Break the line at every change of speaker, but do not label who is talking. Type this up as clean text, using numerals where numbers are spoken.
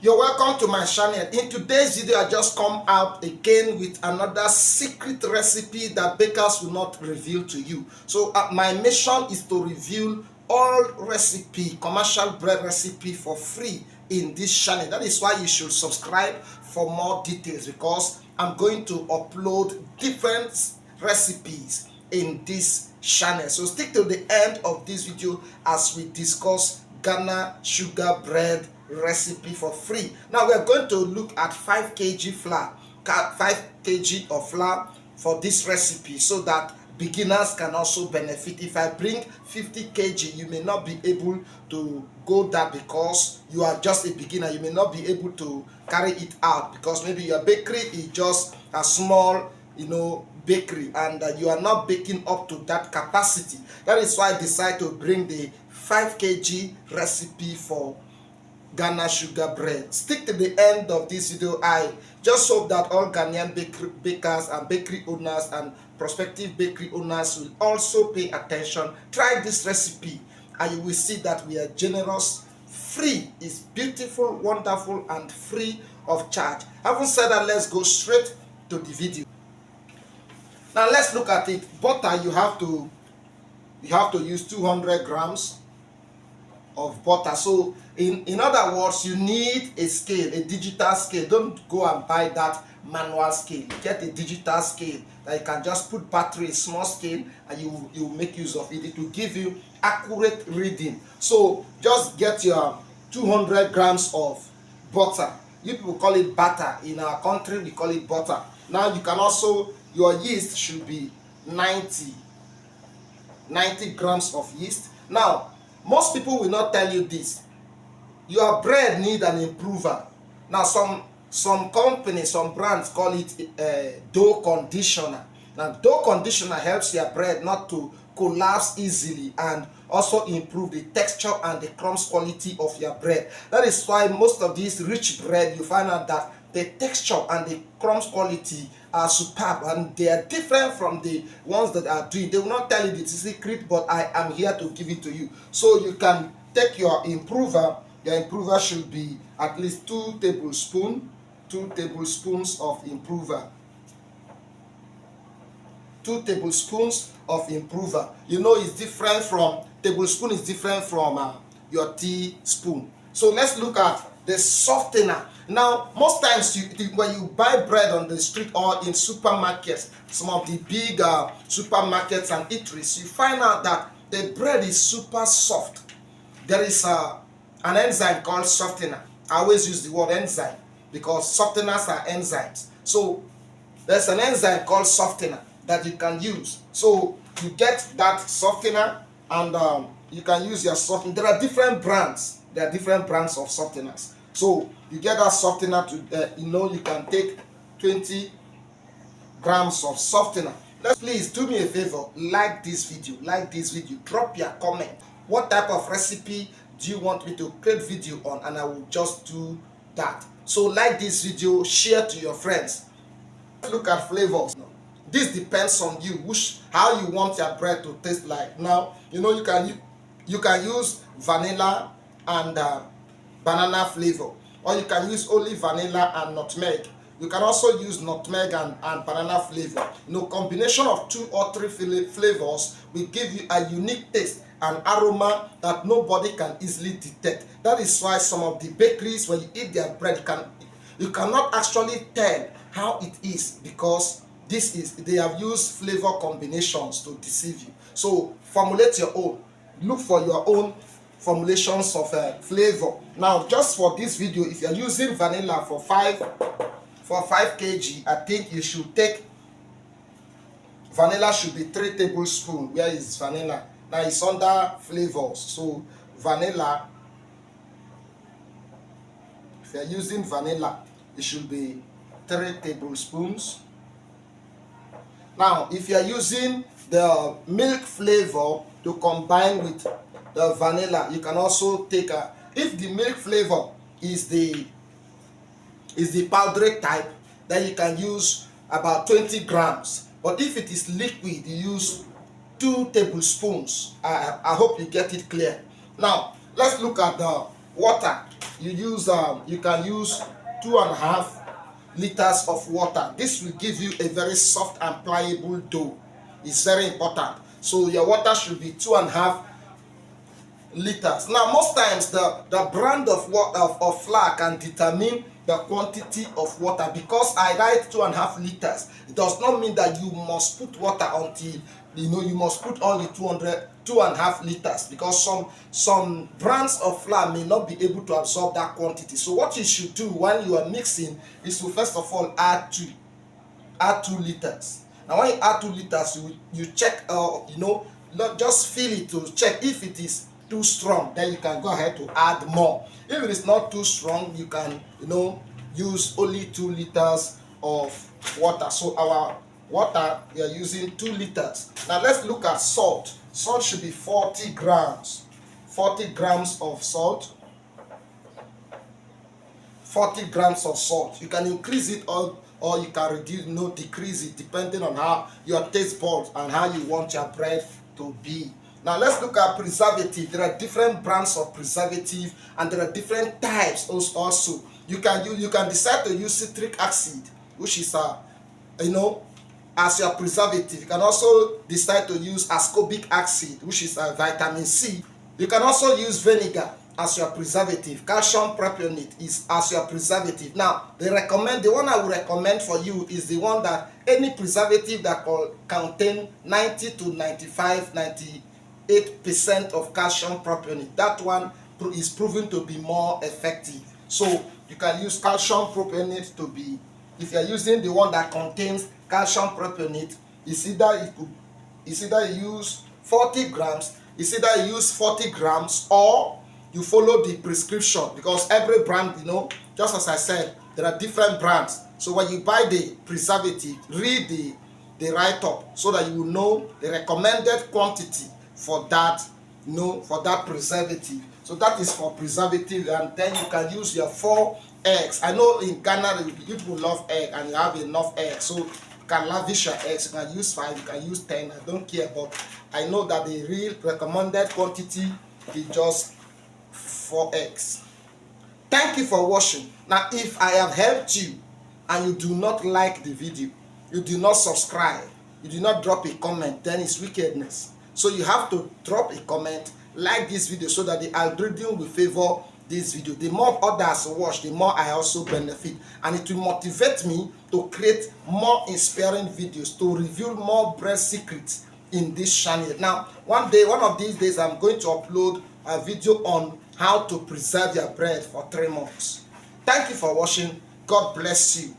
You're welcome to my channel. In today's video, I just come out again with another secret recipe that bakers will not reveal to you. So my mission is to reveal all commercial bread recipe for free in this channel. That is why you should subscribe for more details, because I'm going to upload different recipes in this channel. So stick to the end of this video as we discuss Ghana sugar bread recipe for free. Now we're going to look at 5 kg flour, 5 kg of flour for this recipe, so that beginners can also benefit. If I bring 50 kg, you may not be able to go that because you are just a beginner. You may not be able to carry it out because maybe your bakery is just a small, bakery, and you are not baking up to that capacity. That is why I decided to bring the 5 kg recipe for Ghana sugar bread. Stick to the end of this video. I just hope that all Ghanaian bakers and bakery owners and prospective bakery owners will also pay attention. Try this recipe and you will see that we are generous. Free is beautiful, wonderful, and free of charge. Having said that, let's go straight to the video. Now let's look at it. Butter, you have to use 200 grams of butter. So in other words, you need a scale, a digital scale. Don't go and buy that manual scale. Get a digital scale that you can just put battery, a small scale, and you make use of it. It will give you accurate reading. So just get your 200 grams of butter. You people call it butter. In our country, we call it butter. Now you can also, your yeast should be 90 grams of yeast. Now, most people will not tell you this. Your bread need an improver. Now, some companies, some brands call it dough conditioner. Now, dough conditioner helps your bread not to collapse easily and also improve the texture and the crumbs quality of your bread. That is why most of these rich bread, you find out that the texture and the crumbs quality are superb, and they are different from the ones that are doing. They will not tell you the secret, but I am here to give it to you. So you can take your improver. Your improver should be at least 2 tablespoons of improver. 2 tablespoons of improver. You know, it's different from tablespoon. Is different from your teaspoon. So let's look at the softener. Now, most times when you buy bread on the street or in supermarkets, some of the big supermarkets and eateries, you find out that the bread is super soft. There is an enzyme called softener. I always use the word enzyme because softeners are enzymes. So there's an enzyme called softener that you can use. So you get that softener and you can use your softener. There are different brands. There are different brands of softeners. So you get that softener to, you can take 20 grams of softener. Please do me a favor, like this video, drop your comment. What type of recipe do you want me to create video on, and I will just do that. So like this video, share to your friends. Look at flavors. This depends on you, how you want your bread to taste like. Now, you can use vanilla and banana flavor, or you can use only vanilla and nutmeg. You can also use nutmeg and banana flavor. Combination of 2 or 3 flavors will give you a unique taste and aroma that nobody can easily detect. That is why some of the bakeries, when you eat their bread, you cannot actually tell how it is, because they have used flavor combinations to deceive you. So formulate your own. Look for your own formulations of flavor. Now, just for this video, if you are using vanilla for 5 kg, I think you should take vanilla should be 3 tablespoons. Where is vanilla? Now it's under flavors. So vanilla, if you are using vanilla, it should be 3 tablespoons. Now, if you are using the milk flavor to combine with the vanilla, you can also take if the milk flavor is the powdery type, then you can use about 20 grams. But if it is liquid, you use 2 tablespoons. I hope you get it clear. Now let's look at water, you can use 2.5 liters of water. This will give you a very soft and pliable dough. It's very important. So your water should be 2.5 liters. Now, most times the brand of water of flour can determine the quantity of water. Because I write 2.5 liters, it does not mean that you must put water until you must put only 2.5 liters, because some brands of flour may not be able to absorb that quantity. So what you should do when you are mixing is to first of all add 2 liters. Now when you add 2 liters, you check, not just feel it to check. If it is too strong, then you can go ahead to add more. If it is not too strong, you can use only 2 liters of water. So our water, we are using 2 liters. Now let's look at salt. Salt should be 40 grams. 40 grams of salt. 40 grams of salt. You can increase it or you can reduce, decrease it, depending on how your taste buds and how you want your bread to be. Now let's look at preservative. There are different brands of preservative, and there are different types also. You can decide to use citric acid, which is as your preservative. You can also decide to use ascorbic acid, which is vitamin C. You can also use vinegar as your preservative. Calcium propionate is as your preservative. Now, the one I would recommend for you is the one that any preservative that contain 90 to 95, 98% of calcium propionate. That one is proven to be more effective. So you can use calcium propionate to be, if you are using the one that contains calcium propionate, it's either you use 40 grams, or you follow the prescription, because every brand, just as I said, there are different brands. So when you buy the preservative, read the write-up so that you will know the recommended quantity for that, for that preservative. So that is for preservative. And then you can use your 4 eggs. I know in Ghana people love egg, and you have enough eggs, so you can lavish your eggs. You can use 5, you can use 10, I don't care, but I know that the real recommended quantity is just 4 eggs. Thank you for watching. Now, if I have helped you and you do not like the video, you do not subscribe, you do not drop a comment, then it's wickedness. So you have to drop a comment, like this video, so that the algorithm will favor this video. The more others watch, the more I also benefit, and it will motivate me to create more inspiring videos, to reveal more bread secrets in this channel. Now, one of these days, I'm going to upload a video on how to preserve your bread for 3 months. Thank you for watching. God bless you.